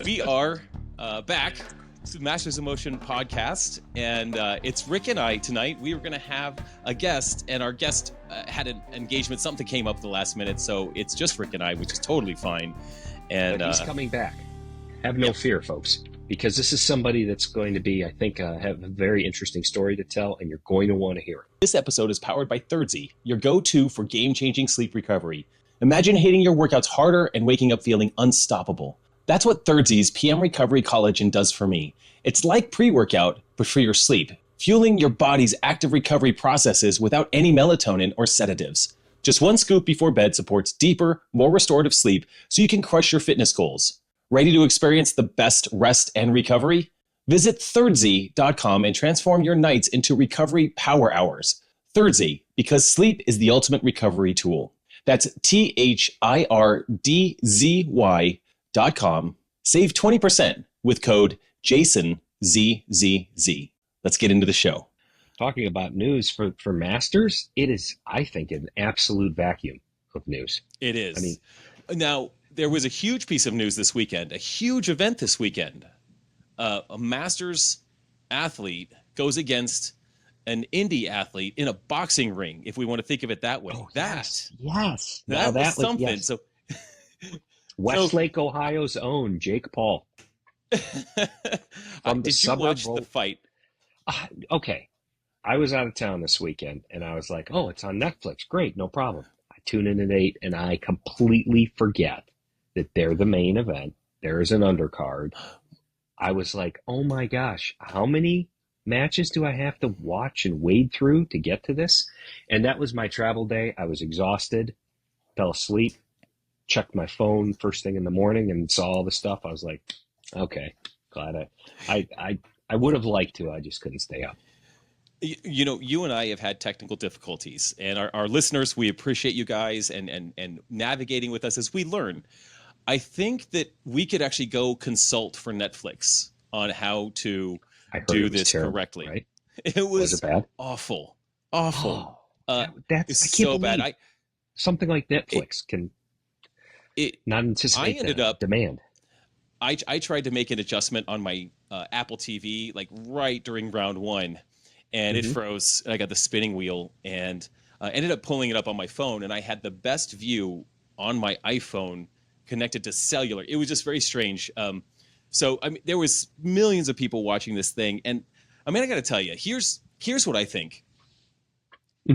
We are back to Masters of Motion podcast, and it's Rick and I tonight. We were going to have a guest, and our guest had an engagement. Something came up at the last minute, so it's just Rick and I, which is totally fine. And but he's coming back. Have no fear, folks, because this is somebody that's going to be, I think, have a very interesting story to tell, and you're going to want to hear it. This episode is powered by Thirdsy, your go-to for game-changing sleep recovery. Imagine hitting your workouts harder and waking up feeling unstoppable. That's what Thirdsy's PM Recovery Collagen does for me. It's like pre-workout, but for your sleep, fueling your body's active recovery processes without any melatonin or sedatives. Just one scoop before bed supports deeper, more restorative sleep so you can crush your fitness goals. Ready to experience the best rest and recovery? Visit Thirdsy.com and transform your nights into recovery power hours. Thirdsy, because sleep is the ultimate recovery tool. That's THIRDZY.com. Save 20% with code JASONZZZ. Let's get into the show. Talking about news for Masters, it is, I think, an absolute vacuum of news. It is. I mean, now, there was a huge piece of news this weekend, a huge event this weekend. A Masters athlete goes against an indie athlete in a boxing ring, if we want to think of it that way. Oh, yes. That was something. Yes. So, Westlake, Ohio's own Jake Paul. Did you watch the fight? Okay. I was out of town this weekend, and I was like, oh, it's on Netflix. Great, no problem. I tune in at 8, and I completely forget that they're the main event. There is an undercard. I was like, oh my gosh, how many matches do I have to watch and wade through to get to this? And that was my travel day. I was exhausted, fell asleep, checked my phone first thing in the morning and saw all the stuff. I was like, okay, glad I would have liked to. I just couldn't stay up. You know, you and I have had technical difficulties, and our listeners, we appreciate you guys and navigating with us as we learn. I think that we could actually go consult for Netflix on how to do this terrible, correctly. Right? It was it bad? Awful. That's I can't so believe bad. Something like Netflix can not anticipate demand. I tried to make an adjustment on my Apple TV, like right during round one, and it froze. And I got the spinning wheel, and ended up pulling it up on my phone, and I had the best view on my iPhone connected to cellular. It was just very strange. So I mean, there was millions of people watching this thing, and I mean, I got to tell you, here's what I think.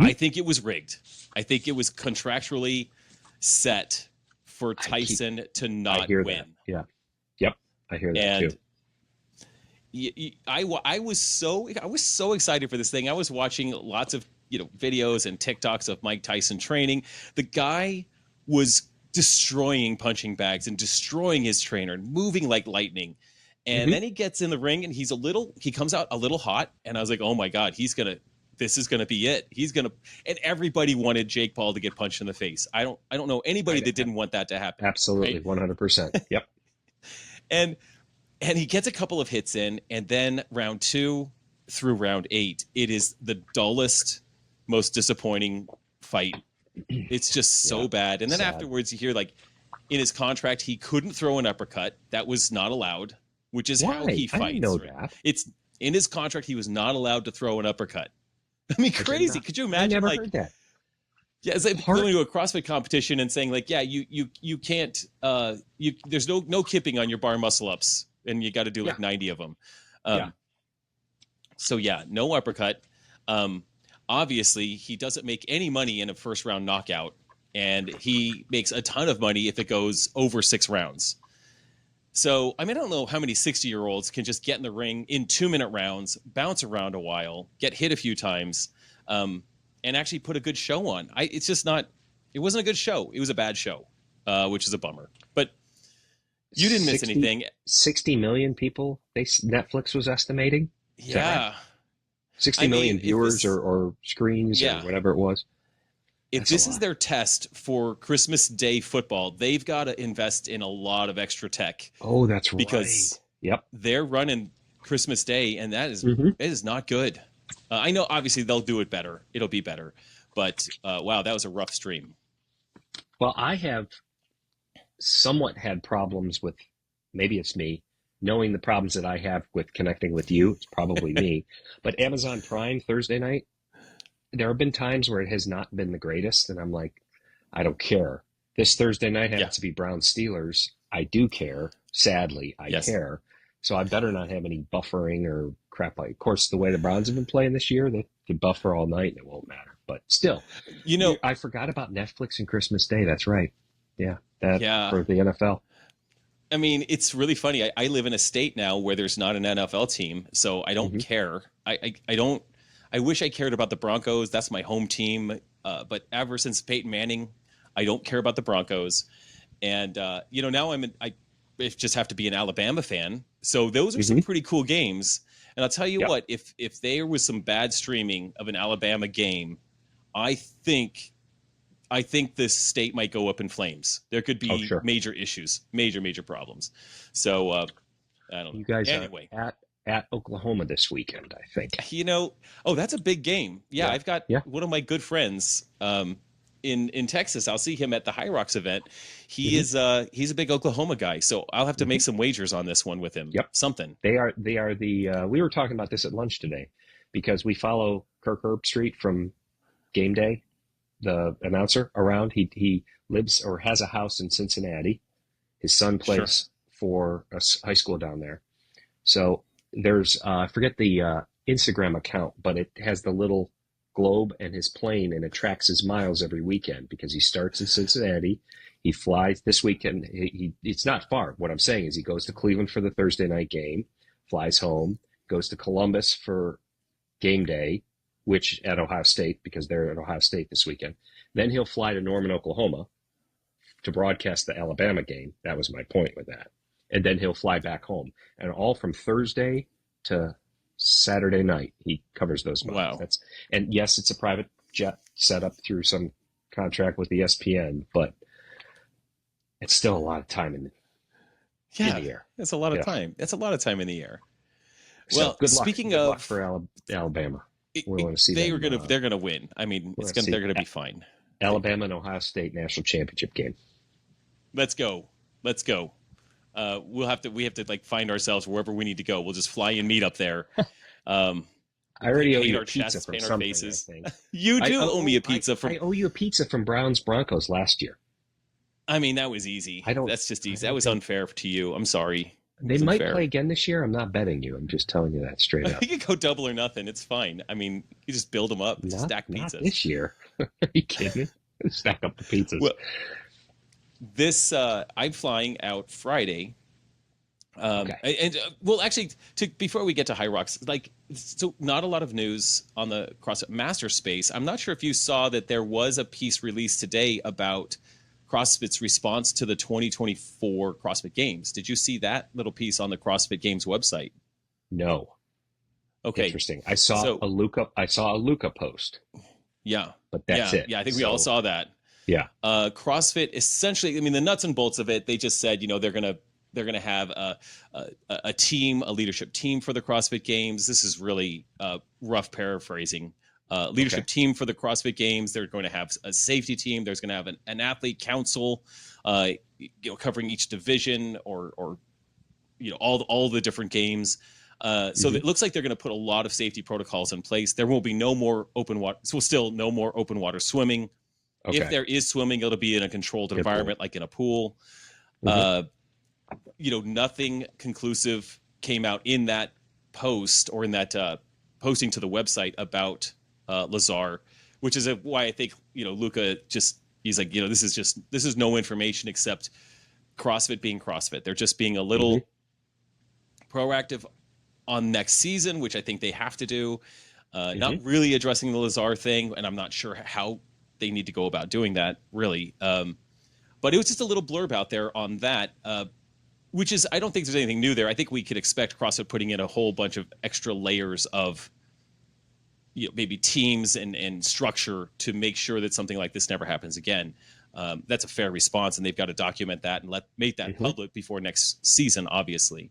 I think it was rigged. I think it was contractually set for Tyson to not win. That. Yeah. Yep. I hear that too. I was so excited for this thing. I was watching lots of videos and TikToks of Mike Tyson training. The guy was destroying punching bags and destroying his trainer and moving like lightning. And then he gets in the ring and he comes out a little hot. And I was like, oh my God, this is going to be it. And everybody wanted Jake Paul to get punched in the face. I don't know anybody that didn't want that to happen. Absolutely. Right? 100%. Yep. And he gets a couple of hits in, and then round 2 through round 8, it is the dullest, most disappointing fight. It's just so bad. And then afterwards, you hear in his contract, he couldn't throw an uppercut. That was not allowed, which is how he fights. I didn't know that. It's in his contract. He was not allowed to throw an uppercut. I mean, crazy. Could you imagine? I never heard that. Yeah, it's like going to a CrossFit competition and saying you can't. There's no kipping on your bar muscle ups, and you got to do 90 of them. So no uppercut. Obviously, he doesn't make any money in a first round knockout, and he makes a ton of money if it goes over 6 rounds. So, I mean, I don't know how many 60-year-olds can just get in the ring in 2-minute rounds, bounce around a while, get hit a few times, and actually put a good show on. It wasn't a good show. It was a bad show, which is a bummer. But you didn't miss anything. 60 million people, Netflix was estimating? Yeah. 60 million viewers or screens or whatever it was. If this is their test for Christmas Day football, they've got to invest in a lot of extra tech. Oh, that's right. Because they're running Christmas Day, and that is not good. I know, obviously, they'll do it better. It'll be better. But, wow, that was a rough stream. Well, I have somewhat had problems with maybe it's me. Knowing the problems that I have with connecting with you, it's probably me. But Amazon Prime Thursday night, there have been times where it has not been the greatest, and I'm like, I don't care. This Thursday night happens to be Browns Steelers. I do care. Sadly, I care. So I better not have any buffering or crap. Like, of course, the way the Browns have been playing this year, they could buffer all night and it won't matter. But still, I forgot about Netflix and Christmas Day. That's right. Yeah, for the NFL. I mean, it's really funny. I live in a state now where there's not an NFL team, so I don't care. I don't. I wish I cared about the Broncos. That's my home team. But ever since Peyton Manning, I don't care about the Broncos. And now I just have to be an Alabama fan. So those are some pretty cool games. And I'll tell you what, if there was some bad streaming of an Alabama game, I think this state might go up in flames. There could be major issues, major problems. So I don't know. You guys are at Oklahoma this weekend, I think. That's a big game. Yeah. I've got one of my good friends in Texas. I'll see him at the Hyrox event. He's a big Oklahoma guy, so I'll have to make some wagers on this one with him. Something. They are the we were talking about this at lunch today because we follow Kirk Herbstreit from Game Day, the announcer around. He lives or has a house in Cincinnati. His son plays for a high school down there. So there's I forget the Instagram account, but it has the little globe and his plane, and it tracks his miles every weekend because he starts in Cincinnati. He flies this weekend. It's not far. What I'm saying is he goes to Cleveland for the Thursday night game, flies home, goes to Columbus for game day, which at Ohio State, because they're at Ohio State this weekend. Then he'll fly to Norman, Oklahoma to broadcast the Alabama game. That was my point with that. And then he'll fly back home. And all from Thursday to Saturday night, he covers those miles. Wow. And yes, it's a private jet set up through some contract with ESPN, but it's still a lot of time in the air. That's a lot of time. That's a lot of time in the air. So, well, good speaking luck. of Good luck for Alabama, we want to see they're gonna win. I mean, they're gonna be fine. Alabama and Ohio State national championship game. Let's go. We have to like find ourselves wherever we need to go. We'll just fly and meet up there. I already owe you a pizza chests, from something, faces. I think. You do owe me a pizza from. I owe you a pizza from Browns Broncos last year. I mean, that was easy. That's just easy. That was unfair to you. I'm sorry. They might play again this year. I'm not betting you. I'm just telling you that straight up. You can go double or nothing. It's fine. I mean, you just build them up. Stack pizzas. Not this year. Are you kidding me? Stack up the pizzas. Well, I'm flying out Friday. Actually, before we get to Hyrox, so not a lot of news on the CrossFit Master Space. I'm not sure if you saw that there was a piece released today about CrossFit's response to the 2024 CrossFit Games. Did you see that little piece on the CrossFit Games website? No. Okay. Interesting. I saw a Luca post. Yeah. But that's it. Yeah, I think we all saw that. Yeah. CrossFit essentially, I mean, the nuts and bolts of it, they just said, they're gonna have a team, a leadership team for the CrossFit Games. This is really rough paraphrasing. Leadership team for the CrossFit Games. They're going to have a safety team. There's going to have an athlete council, covering each division or all the different games. So it looks like they're going to put a lot of safety protocols in place. There will be no more open water. So still no more open water swimming. Okay. If there is swimming, it'll be in a controlled environment, like in a pool. Nothing conclusive came out in that post or in that posting to the website about Lazar, which is why I think Luca he's like, this is no information except CrossFit being CrossFit. They're just being a little proactive on next season, which I think they have to do. Not really addressing the Lazar thing, and I'm not sure how they need to go about doing that really. But it was just a little blurb out there on that, which is, I don't think there's anything new there. I think we could expect CrossFit putting in a whole bunch of extra layers of maybe teams and structure to make sure that something like this never happens again. That's a fair response, and they've got to document that and make that public before next season, obviously.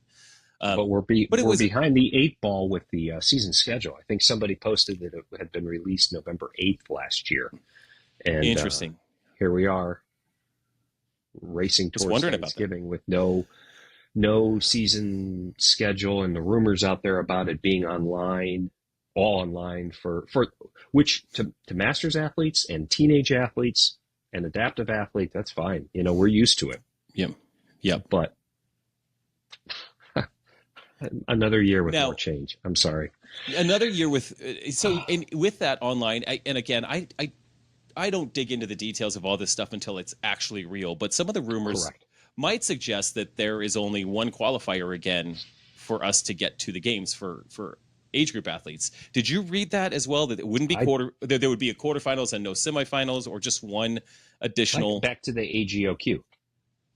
But we're behind the 8 ball with the season schedule. I think somebody posted that it had been released November 8th last year. And here we are racing towards Thanksgiving with no no season schedule, and the rumors out there about it being online, all online for which to masters athletes and teenage athletes and adaptive athletes, that's fine. We're used to it. Yep. Yep. But another year with more change. I'm sorry. Another year with and with that online, and again, I don't dig into the details of all this stuff until it's actually real. But some of the rumors might suggest that there is only one qualifier again for us to get to the games for age group athletes. Did you read that as well? That it wouldn't be there would be a quarterfinals and no semifinals, or just one additional back to the AGOQ.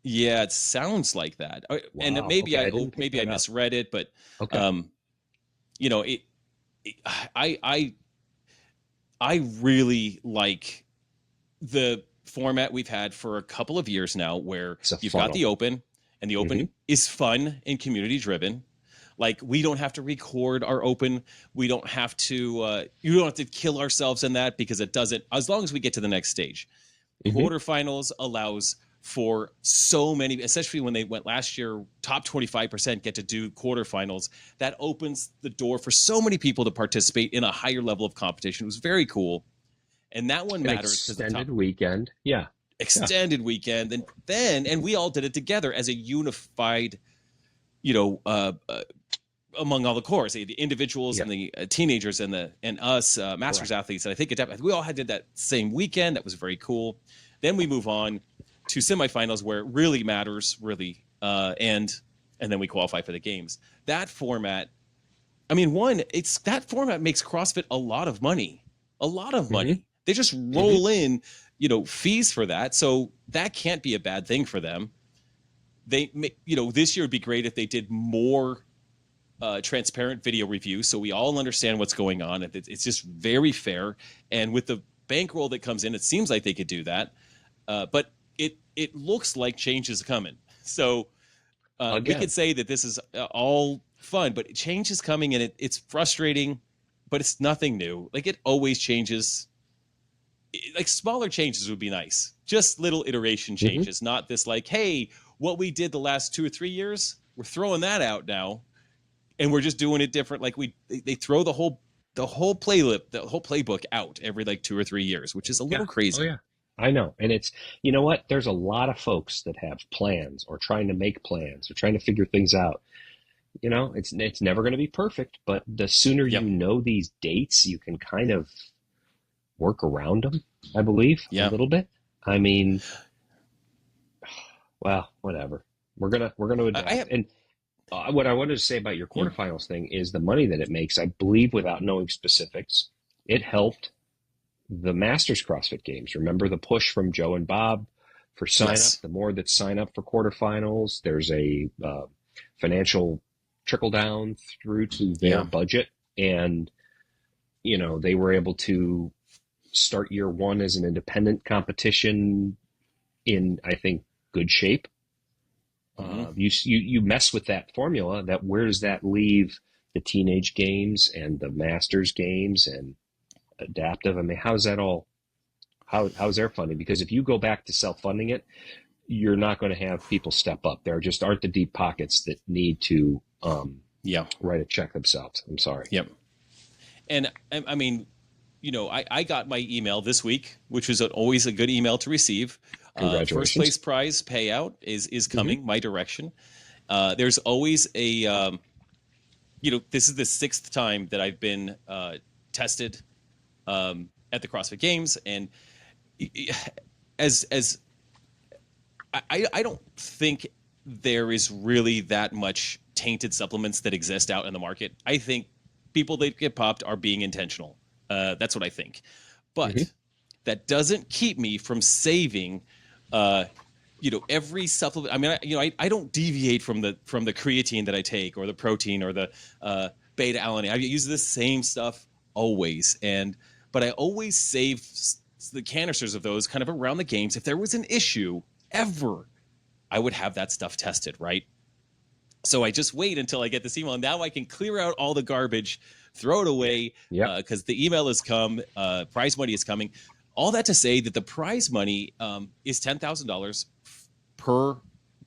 Yeah, it sounds like that. Wow. And maybe I misread it, but I really like the format we've had for a couple of years now, where you've got the open, and the open is fun and community driven. Like, we don't have to record our open. We don't have to, you don't have to kill ourselves in that, because it doesn't, as long as we get to the next stage. Quarterfinals allows for so many, especially when they went last year, top 25% get to do quarterfinals. That opens the door for so many people to participate in a higher level of competition. It was very cool. And that one matters. Extended weekend. Yeah. Extended weekend. And then we all did it together as a unified, among all the cores, the individuals and the teenagers and us masters athletes. And I think we all did that same weekend. That was very cool. Then we move on to semifinals, where it really matters, and then we qualify for the games. That format, that format makes CrossFit a lot of money. They just roll in, fees for that. So that can't be a bad thing for them. This year would be great if they did more transparent video reviews, so we all understand what's going on. It's just very fair. And with the bankroll that comes in, it seems like they could do that. But it looks like change is coming. So we could say that this is all fun, but change is coming, and it's frustrating, but it's nothing new. Like, it always changes. Like, smaller changes would be nice. Just little iteration changes, not this like, hey, what we did the last 2 or 3 years, we're throwing that out now, and we're just doing it different. Like, they throw the whole playbook out every 2 or 3 years, which is a little crazy. Oh, yeah. I know. And it's, you know what? There's a lot of folks that have plans, or trying to make plans, or trying to figure things out. It's never going to be perfect, but the sooner you know these dates, you can kind of work around them, I believe, a little bit. Well, whatever. We're gonna adapt. And what I wanted to say about your quarterfinals thing is the money that it makes. I believe, without knowing specifics, it helped the Masters CrossFit Games. Remember the push from Joe and Bob for sign up? The more that sign up for quarterfinals, there's a financial trickle down through to their budget. And, they were able to start year one as an independent competition in, I think, good shape. You mess with that formula, where does that leave the teenage games and the Masters games and adaptive? how's that all? How's their funding? Because if you go back to self-funding it, you're not going to have people step up. There just aren't the deep pockets that need to write a check themselves. I'm sorry. Yep. And I got my email this week, which was always a good email to receive. Congratulations. First place prize payout is coming my direction. There's always a, this is the 6th time that I've been tested at the CrossFit Games, and I don't think there is really that much tainted supplements that exist out in the market. I think people that get popped are being intentional. That's what I think. But that doesn't keep me from saving every supplement. I don't deviate from the creatine that I take, or the protein, or the beta alanine. I use the same stuff always, but I always save the canisters of those kind of around the games. If there was an issue ever, I would have that stuff tested, right? So I just wait until I get this email. Now I can clear out all the garbage, throw it away, because the email has come, prize money is coming. All that to say that the prize money is $10,000 per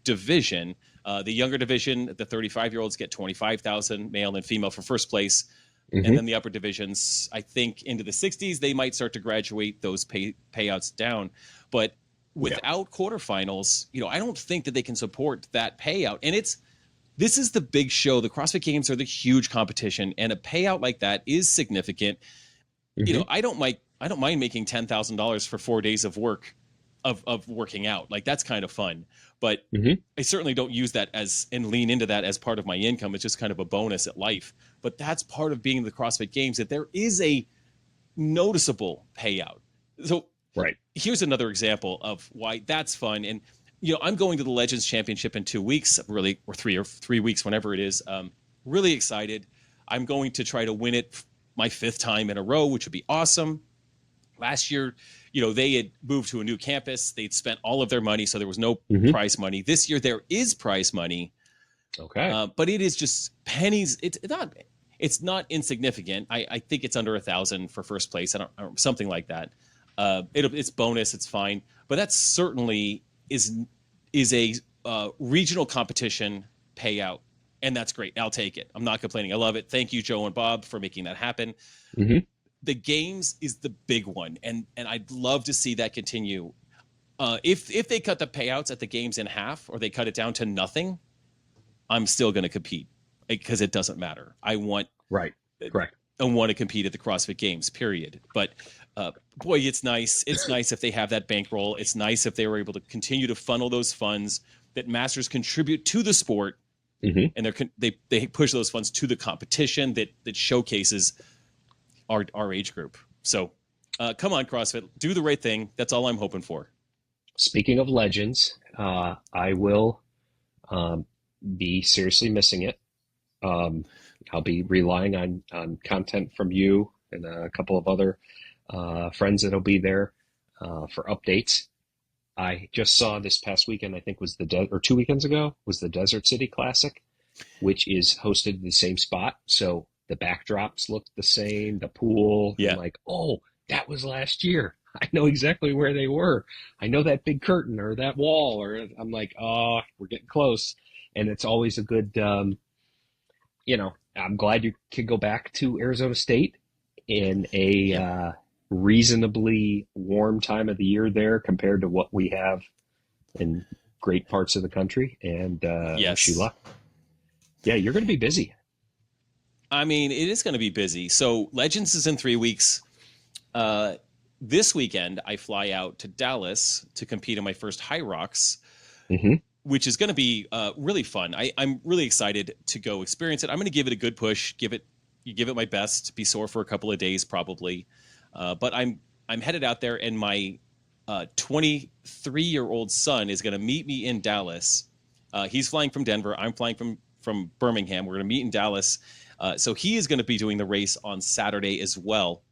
division, The younger division, the 35-year-olds get 25,000, male and female, for first place. Mm-hmm. And then the upper divisions, I think into the 60s, they might start to graduate those payouts down. But without quarterfinals, I don't think that they can support that payout. And this is the big show. The CrossFit Games are the huge competition, and a payout like that is significant. Mm-hmm. I don't mind making $10,000 for 4 days of work, of working out. Like, that's kind of fun. But I certainly don't use that and lean into that as part of my income. It's just kind of a bonus at life. But that's part of being the CrossFit Games, that there is a noticeable payout. So here's another example of why that's fun. And I'm going to the Legends Championship in 2 weeks, really, or 3 weeks, whenever it is. Really excited. I'm going to try to win it my 5th time in a row, which would be awesome. Last year, they had moved to a new campus. They'd spent all of their money, so there was no prize money. This year, there is prize money. Okay. But it is just pennies. It's not insignificant. I think it's under 1,000 for first place. I don't something like that. It's bonus. It's fine. But that certainly is a regional competition payout, and that's great. I'll take it. I'm not complaining. I love it. Thank you, Joe and Bob, for making that happen. The Games is the big one, and I'd love to see that continue. If they cut the payouts at the Games in half, or they cut it down to nothing, I'm still going to compete, because it doesn't matter. I want Correct. I want to compete at the CrossFit Games, period. But boy, it's nice. It's nice if they have that bankroll. It's nice if they were able to continue to funnel those funds that masters contribute to the sport, and they push those funds to the competition that showcases our age group. So come on, CrossFit, do the right thing. That's all I'm hoping for. Speaking of Legends, I will be seriously missing it. I'll be relying on content from you and a couple of other friends that'll be there for updates. I just saw this past weekend, I think was or 2 weekends ago, was the Desert City Classic, which is hosted in the same spot. So the backdrops look the same, the pool. Yeah. I'm like, oh, that was last year. I know exactly where they were. I know that big curtain or that wall, or I'm like, oh, we're getting close. And it's always a good, I'm glad you could go back to Arizona State in a reasonably warm time of the year there compared to what we have in great parts of the country. And wish you luck. Yeah, you're going to be busy. I mean, it is going to be busy. So Legends is in 3 weeks. This weekend, I fly out to Dallas to compete in my first Hyrox, which is going to be really fun. I'm really excited to go experience it. I'm going to give it a good push, give it my best, be sore for a couple of days probably. But I'm headed out there, and my 23-year-old son is going to meet me in Dallas. He's flying from Denver. I'm flying from Birmingham. We're going to meet in Dallas. So he is going to be doing the race on Saturday as well.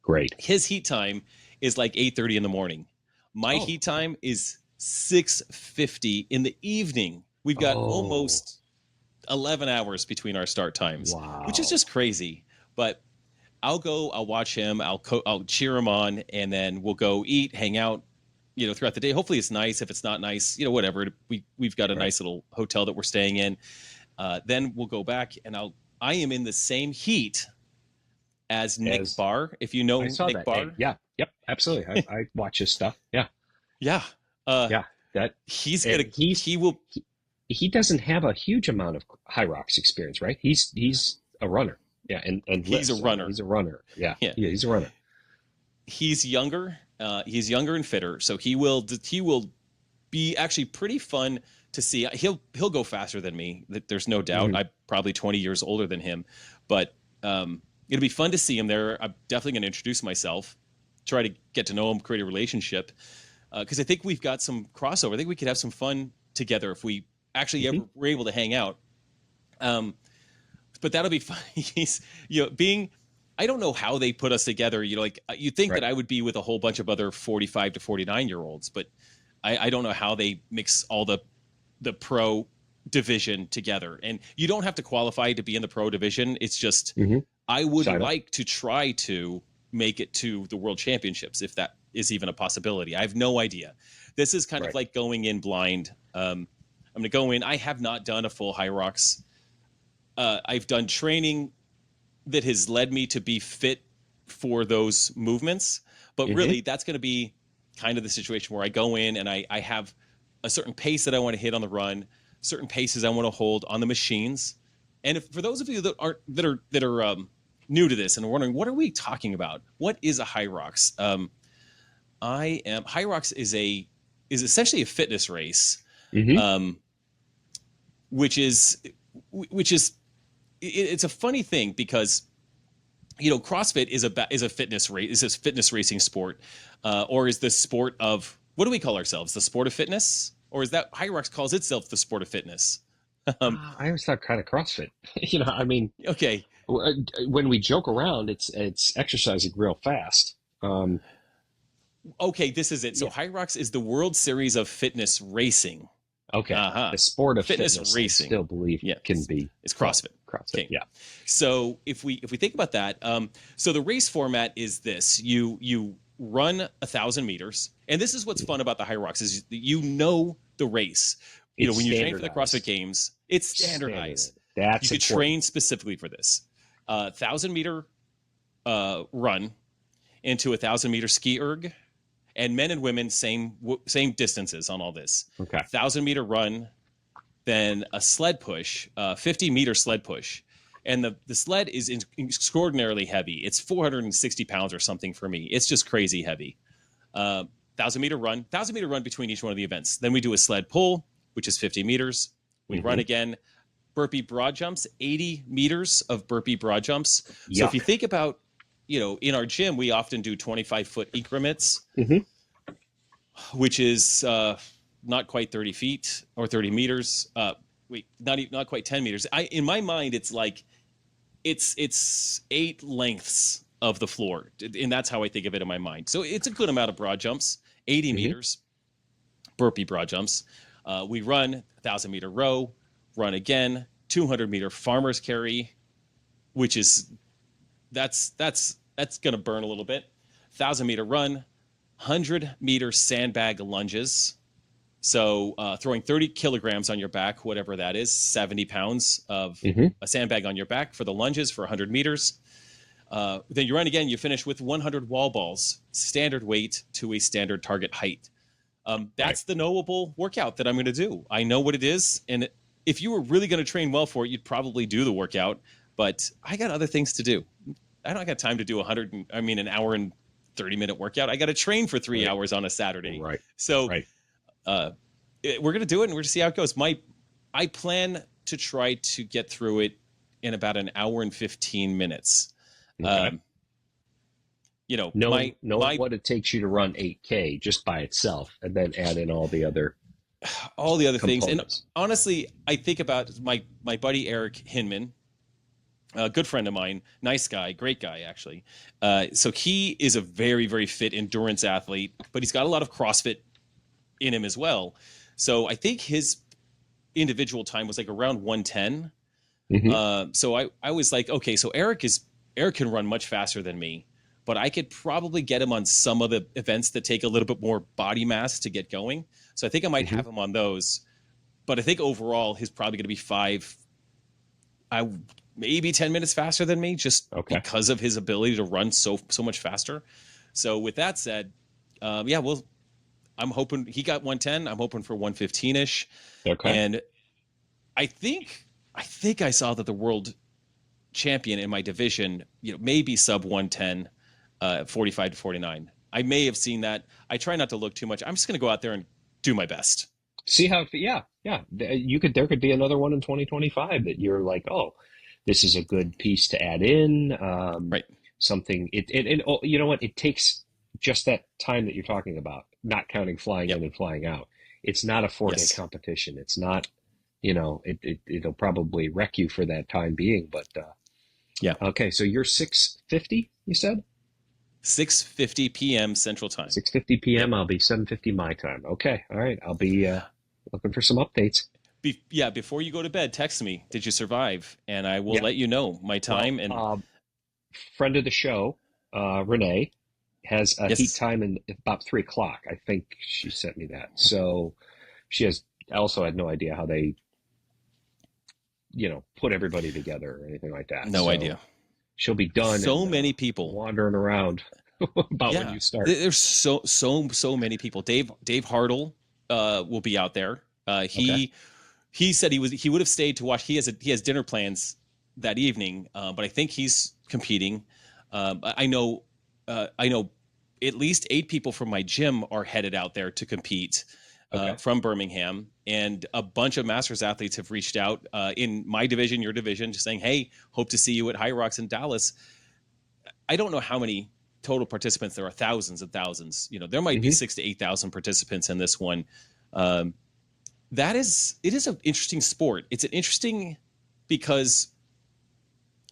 Great. His heat time is like 8:30 in the morning. My heat time is 6:50 in the evening. We've got almost 11 hours between our start times, which is just crazy. But I'll watch him. I'll cheer him on, and then we'll go eat, hang out, throughout the day. Hopefully it's nice. If it's not nice, whatever. We've got a nice little hotel that we're staying in. Then we'll go back, and I am in the same heat as Nick Barr. If you know Nick Barr. Yeah. Yep. Absolutely. I watch his stuff. Yeah. Yeah. That he doesn't have a huge amount of Hyrox experience, right? He's a runner. Yeah. And he's a runner. He's a runner. Yeah. He's a runner. He's younger. He's younger and fitter. So he will be actually pretty fun to see. He'll go faster than me. There's no doubt. I'm probably 20 years older than him, but it'll be fun to see him there. I'm definitely going to introduce myself, try to get to know him, create a relationship, because I think we've got some crossover. I think we could have some fun together if we actually ever were able to hang out. But that'll be fun. He's I don't know how they put us together. You think that I would be with a whole bunch of other 45 to 49-year-olds, but I don't know how they mix all the pro division together. And you don't have to qualify to be in the pro division. It's just I would like to try to make it to the world championships, if that is even a possibility. I have no idea. This is kind of like going in blind. I'm going to go in. I have not done a full Hyrox. I've done training that has led me to be fit for those movements. But really, that's going to be kind of the situation where I go in and I have a certain pace that I want to hit on the run, certain paces I want to hold on the machines. And for those of you that are new to this and are wondering, what are we talking about? What is a Hyrox? Hyrox is essentially a fitness race, which is it's a funny thing because CrossFit is a fitness race, is a fitness racing sport, or is the sport of, what do we call ourselves? The sport of fitness, or is that Hyrox calls itself the sport of fitness? I always thought kind of CrossFit. I mean, Okay. When we joke around, it's exercising real fast. Okay, this is it. So Hyrox is the World Series of Fitness Racing. Okay. The sport of fitness racing, I still believe can be. It's CrossFit. CrossFit. Okay. Yeah. So if we think about that, so the race format is this: you run 1,000 meters, and this is what's fun about the Hyrox is the race. When you train for the CrossFit Games, it's standardized. That's you could train specifically for this. 1,000-meter run into 1,000-meter ski erg, and men and women same distances on all this. Okay. 1,000-meter run, then a sled push, 50-meter sled push, and the sled is extraordinarily heavy. It's 460 pounds or something for me. It's just crazy heavy. 1,000-meter run between each one of the events. Then we do a sled pull, which is 50 meters. We run again. Burpee broad jumps, 80 meters of burpee broad jumps. Yuck. So if you think about, in our gym, we often do 25-foot increments, which is not quite 30 feet or 30 meters. Not quite 10 meters. In my mind, it's like it's 8 lengths of the floor, and that's how I think of it in my mind. So it's a good amount of broad jumps, 80 meters, burpee broad jumps. We run 1,000-meter row, run again, 200-meter farmer's carry, which is that's going to burn a little bit. 1,000-meter run, 100-meter sandbag lunges. So throwing 30 kilograms on your back, whatever that is, 70 pounds of a sandbag on your back for the lunges for 100 meters. Then you run again, you finish with 100 wall balls, standard weight to a standard target height. That's the knowable workout that I'm going to do. I know what it is. And if you were really going to train well for it, you'd probably do the workout. But I got other things to do. I don't got time to do an hour and 30-minute workout. I got to train for 3 hours on a Saturday. Right. So we're going to do it, and we're going to see how it goes. I plan to try to get through it in about an hour and 15 minutes. Okay. Knowing what it takes you to run 8K just by itself, and then add in all the other things. And honestly, I think about my buddy Eric Hinman, a good friend of mine, nice guy, great guy actually. So he is a very, very fit endurance athlete, but he's got a lot of CrossFit in him as well. So I think his individual time was like around 110. So I was like, okay, so Eric can run much faster than me, but I could probably get him on some of the events that take a little bit more body mass to get going. So I think I might have him on those, but I think overall he's probably going to be maybe 10 minutes faster than me, just because of his ability to run so much faster. So with that said, I'm hoping he got 110. I'm hoping for 115-ish. Okay. And I think I saw that the world champion in my division, maybe sub 110, 45 to 49. I may have seen that. I try not to look too much. I'm just going to go out there and do my best. See how, there could be another one in 2025 that you're like, oh, this is a good piece to add in. Right. Something, you know what? It takes just that time that you're talking about, not counting flying in and flying out. It's not a 4-day competition. It's not, it'll probably wreck you for that time being, but okay. So you're 6:50, you said? 6:50 p.m. Central Time. 6:50 p.m. I'll be 7:50 my time. Okay. All right. I'll be looking for some updates. Before you go to bed, text me. Did you survive? And I will let you know my time. Friend of the show, Renee, has a heat time in about 3:00. I think she sent me that. So she has also had no idea how they, put everybody together or anything like that. No idea. She'll be done. So many people wandering around about when you start. There's so many people. Dave Hartle will be out there. He said he would have stayed to watch. He has dinner plans that evening, but I think he's competing. I know at least 8 people from my gym are headed out there to compete from Birmingham, and a bunch of Masters athletes have reached out in my division, your division, just saying, "Hey, hope to see you at Hyrox in Dallas." I don't know how many total participants there are, thousands and thousands. There might be 6,000 to 8,000 participants in this one. It is an interesting sport. It's an interesting because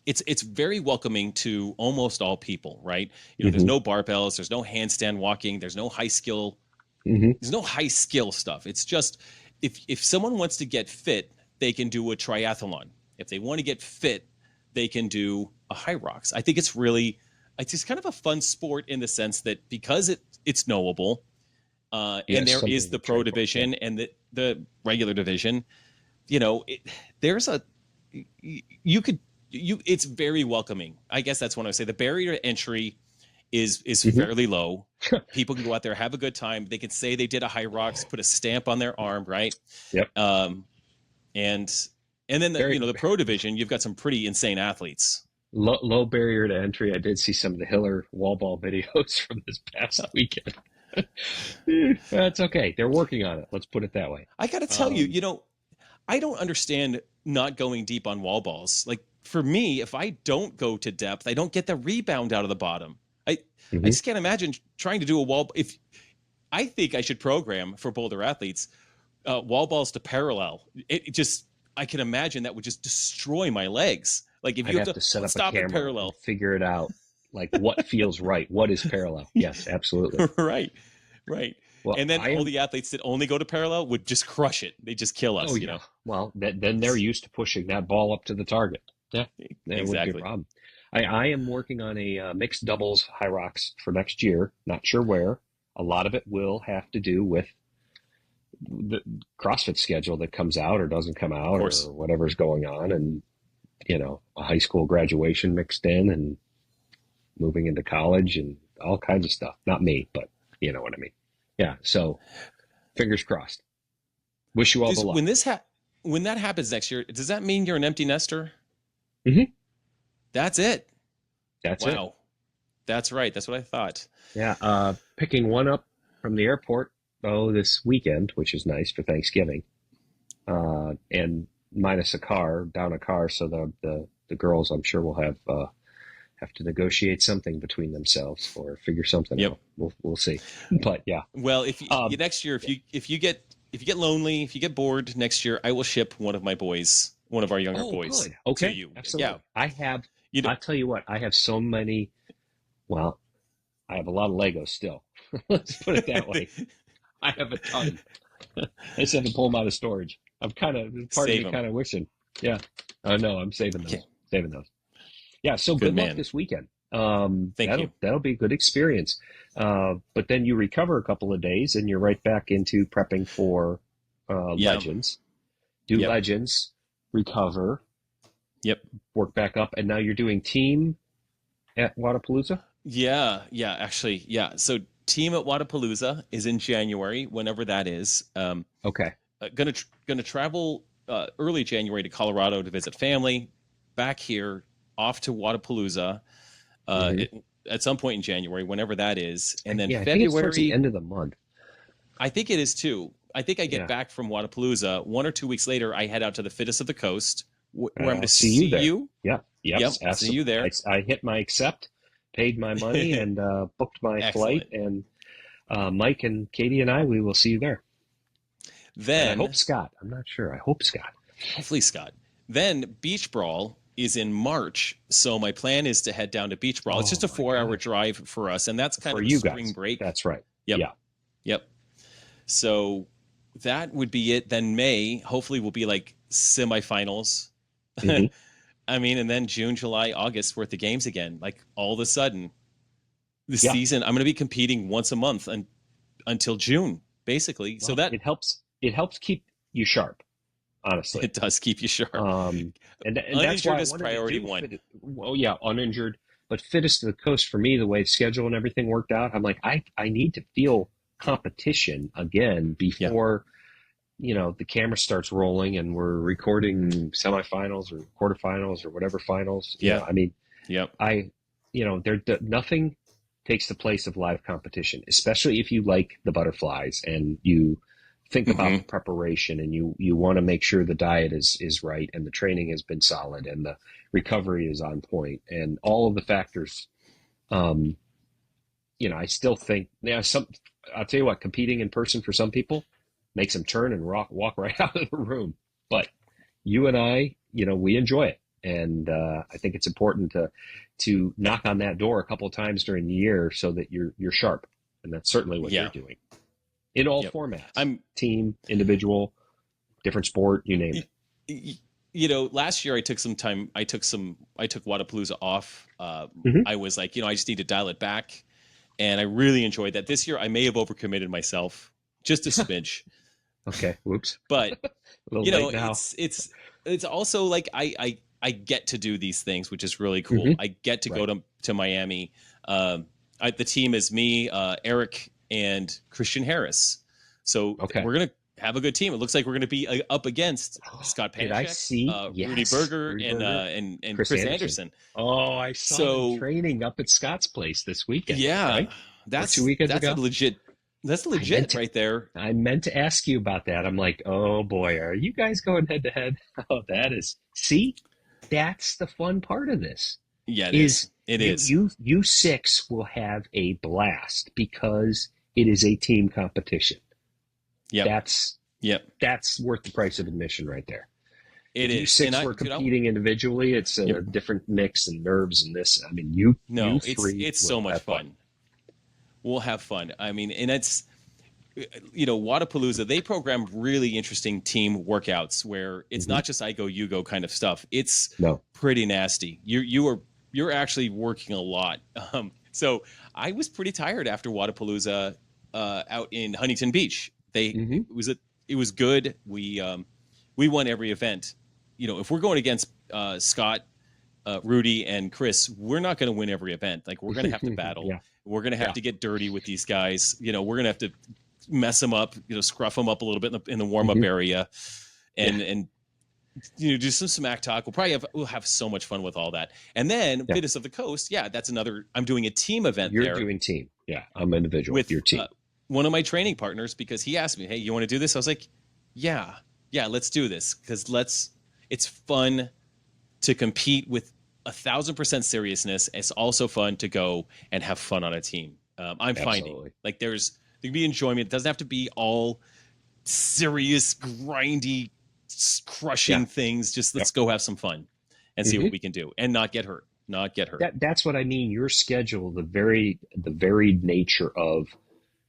it's very welcoming to almost all people, right? There's no barbells, there's no handstand walking, there's no high skill, there's no high skill stuff. It's just if someone wants to get fit, they can do a triathlon. If they want to get fit, they can do a Hyrox. I think it's just kind of a fun sport in the sense that because it's knowable, and there is the pro division and the regular division, it's very welcoming. I guess that's what I would say. The barrier to entry is fairly low. People can go out there, have a good time. They can say they did a Hyrox, put a stamp on their arm, right? Yep. And then the pro division, you've got some pretty insane athletes. Low barrier to entry. I did see some of the Hiller wall ball videos from this past weekend. That's okay. They're working on it. Let's put it that way. I got to tell you, I don't understand not going deep on wall balls. Like for me, if I don't go to depth, I don't get the rebound out of the bottom. I just can't imagine trying to do a wall. I think I should program for Boulder athletes wall balls to parallel. I can imagine that would just destroy my legs. Like if you have to set up stop a camera at parallel, and figure it out. Like what feels right? What is parallel? Yes, absolutely. Right. Well, and then all the athletes that only go to parallel would just crush it. They just kill us. Oh, yeah. Well, then they're used to pushing that ball up to the target. Yeah, that exactly. wouldn't be a problem. I am working on a mixed doubles Hyrox for next year. Not sure where. A lot of it will have to do with the CrossFit schedule that comes out or doesn't come out or whatever's going on. And, a high school graduation mixed in and moving into college and all kinds of stuff. Not me, but you know what I mean. Yeah. So fingers crossed. Wish you all the luck. When that happens next year, does that mean you're an empty nester? Mm-hmm. That's it. That's it. Wow. That's right. That's what I thought. Yeah. Picking one up from the airport, this weekend, which is nice for Thanksgiving. And minus down a car. So the girls, I'm sure will have to negotiate something between themselves or figure something out. We'll see. But yeah. Well, if next year, if you get lonely, if you get bored next year, I will ship one of our younger boys good. Okay. to you. Absolutely. Yeah. I'll tell you what, I have so many, I have a lot of Legos still. Let's put it that way. I have a ton. I just have to pull them out of storage. I'm kind of wishing. Yeah. Oh no, I'm saving those. Okay. Saving those. Yeah. So good luck this weekend. Thank you. That'll be a good experience. But then you recover a couple of days and you're right back into prepping for Legends. Do Legends, recover. Yep. Work back up. And now you're doing team at Wodapalooza? Yeah. Actually, yeah. So team at Wodapalooza is in January, whenever that is. Okay. Gonna travel early January to Colorado to visit family. Back here, off to Wodapalooza at some point in January, whenever that is, and then February. I think it's towards the end of the month. I think it is too. I think I get back from Wodapalooza 1 or 2 weeks later. I head out to the Fittest of the Coast, where I'm going to see you. Yeah. Yep. See you there. I hit my accept, paid my money, and booked my flight. And Mike and Katie and we will see you there. Then and I hope Scott. I'm not sure. I hope Scott. Hopefully Scott. Then Beach Brawl is in March, so my plan is to head down to Beach Brawl. It's just a 4-hour drive for us, and that's kind of a spring break. That's right. Yep. So that would be it. Then May, hopefully, will be like semifinals. Mm-hmm. I mean, and then June, July, August, we're at the games again. Like all of a sudden, this season, I'm going to be competing once a month until June, basically. Well, so that it helps keep you sharp, honestly. It does keep you sharp. And that's why Uninjured I is wanted to priority do one. fit. Well, yeah, uninjured, but fittest to the coast for me. The way the schedule and everything worked out, I'm like, I need to feel competition again Yeah. before the camera starts rolling and we're recording semifinals or quarterfinals or whatever finals. Yeah. I mean, Yep. nothing takes the place of live competition, especially if you like the butterflies and you think about the preparation and you want to make sure the diet is right and the training has been solid and the recovery is on point and all of the factors. I still think, I'll tell you what, competing in person for some people makes them turn and walk right out of the room. But you and I, we enjoy it. And I think it's important to knock on that door a couple of times during the year so that you're sharp. And that's certainly what you're doing in all formats. Team, individual, different sport, you name it. Last year I took some time. I took Wadapalooza off. I was like, I just need to dial it back. And I really enjoyed that. This year I may have overcommitted myself just a smidge. Okay. Whoops. But now. it's also like I get to do these things, which is really cool. I get to go to Miami. The team is me, Eric, and Christian Harris. So we're gonna have a good team. It looks like we're gonna be up against Scott Panachek, Rudy Berger, and Chris Anderson. Oh, I saw them training up at Scott's place this weekend. Yeah, right? That's 2 weekends ago. Legit. That's legit right there. I meant to ask you about that. I'm like, oh boy, are you guys going head to head? Oh, that's the fun part of this. Yeah, it is. You six will have a blast because it is a team competition. Yeah, that's worth the price of admission right there. If you six were competing individually, it's a different mix and nerves and this. I mean, you three. It's so much fun. We'll have fun. I mean, and it's, Wadapalooza, they program really interesting team workouts where it's not just I go, you go kind of stuff. It's pretty nasty. You're actually working a lot. So I was pretty tired after Wadapalooza out in Huntington Beach. It was good. We won every event. If we're going against Scott, Rudy, and Chris, we're not going to win every event. Like, we're going to have to battle. We're going to have to get dirty with these guys. We're going to have to mess them up, scruff them up a little bit in the warm-up area and do some smack talk. We'll have so much fun with all that. And then Fittest of the Coast, that's another. I'm doing a team event there. You're doing team. Yeah, I'm individual with your team. One of my training partners, because he asked me, hey, you want to do this? I was like, yeah, let's do this. Because it's fun to compete with 1,000% seriousness. It's also fun to go and have fun on a team. I'm finding like there can be enjoyment. It doesn't have to be all serious, grindy, crushing things. Just let's go have some fun and see what we can do and not get hurt. That's what I mean. Your schedule, the varied nature of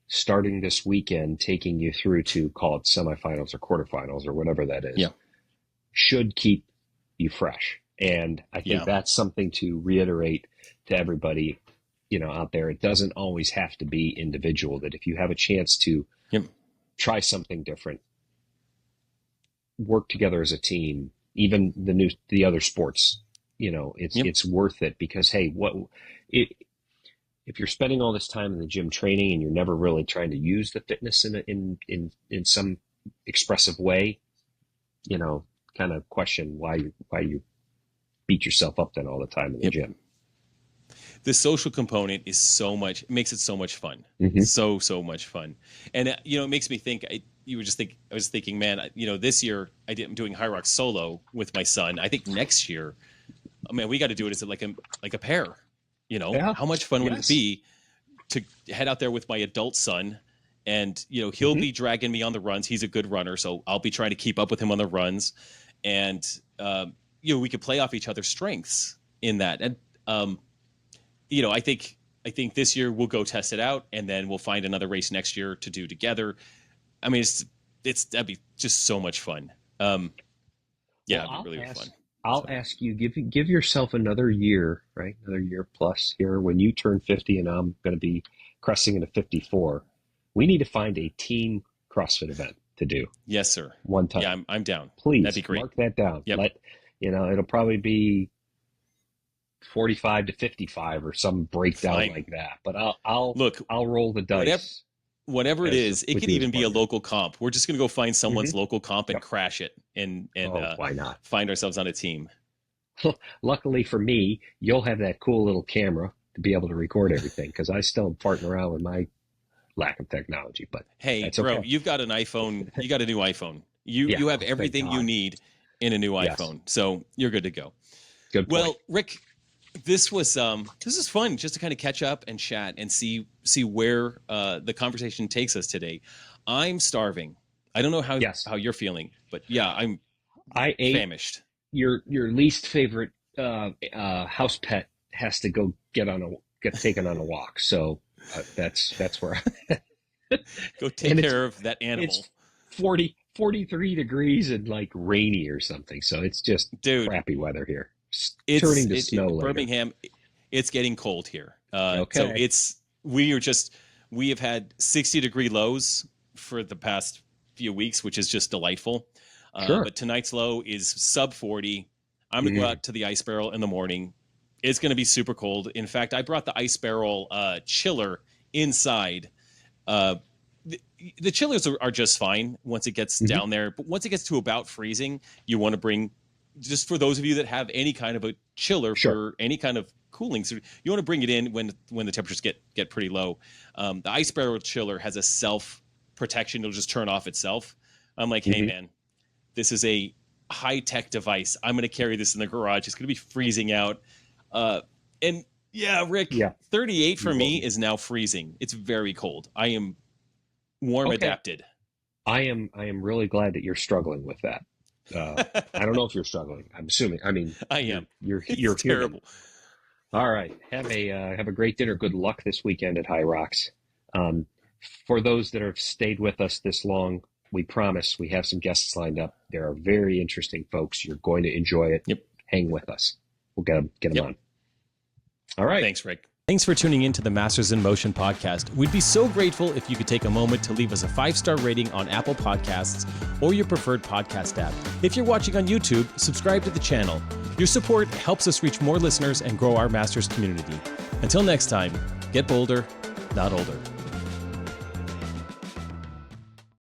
starting this weekend, taking you through to call it semifinals or quarterfinals or whatever that is, should keep you fresh. And I think that's something to reiterate to everybody, out there. It doesn't always have to be individual, that if you have a chance to try something different, work together as a team, even the other sports, it's worth it because, hey, if you're spending all this time in the gym training and you're never really trying to use the fitness in some expressive way, kind of question why you beat yourself up then all the time in the gym. The social component is makes it so much fun. So much fun. And, it makes me think, I was thinking, man, this year I'm doing Hyrox solo with my son. I think next year, we got to do it as like a pair, how much fun would it be to head out there with my adult son and, he'll be dragging me on the runs. He's a good runner. So I'll be trying to keep up with him on the runs and, we could play off each other's strengths in that. And, I think this year we'll go test it out and then we'll find another race next year to do together. I mean, that'd be just so much fun. It'd be really fun. I'll ask you, give yourself another year, right? Another year plus here when you turn 50 and I'm going to be cresting into 54. We need to find a team CrossFit event. to do. Yes, sir. One time. Yeah, I'm down. Please That'd be great. mark that down. Yep. It'll probably be 45 to 55 or some breakdown Fine. like that. But I'll Look, roll the dice. Whatever it is, it could even be a local comp. We're just going to go find someone's local comp and crash it and why not? Find ourselves on a team. Luckily for me, you'll have that cool little camera to be able to record everything because I still am farting around with my lack of technology. But hey, bro, you've got an iPhone. You got a new iPhone. You have everything you need in a new iPhone, so you're good to go. Good point. Well, Rick, this is fun just to kind of catch up and chat and see where the conversation takes us today. I'm starving. I don't know how you're feeling, but yeah, I ate famished. Your least favorite house pet has to go get taken on a walk. So that's where go take care of that animal. It's 43 degrees and like rainy or something. So it's just crappy weather here. It's turning to snow later. Birmingham, it's getting cold here. Okay. So we have had 60-degree lows for the past few weeks, which is just delightful. Sure. But tonight's low is sub 40. I'm going to go out to the ice barrel in the morning. It's going to be super cold. In fact, I brought the ice barrel chiller inside. The chillers are just fine once it gets down there. But once it gets to about freezing, you want to bring, just for those of you that have any kind of a chiller for any kind of cooling, so you want to bring it in when the temperatures get pretty low. The ice barrel chiller has a self protection. It'll just turn off itself. I'm like, hey man, this is a high-tech device. I'm going to carry this in the garage. It's going to be freezing out. And yeah, Rick, 38 for me is now freezing. It's very cold. I am warm adapted. I am really glad that you're struggling with that. I don't know if you're struggling. I'm assuming. I mean, I am. You're terrible. Human. All right. Have a great dinner. Good luck this weekend at Hyrox. For those that have stayed with us this long, we promise we have some guests lined up. There are very interesting folks. You're going to enjoy it. Yep. Hang with us. We'll get them on. All right. Thanks, Rick. Thanks for tuning in to the Masters in Motion podcast. We'd be so grateful if you could take a moment to leave us a 5-star rating on Apple Podcasts or your preferred podcast app. If you're watching on YouTube, subscribe to the channel. Your support helps us reach more listeners and grow our Masters community. Until next time, get bolder, not older.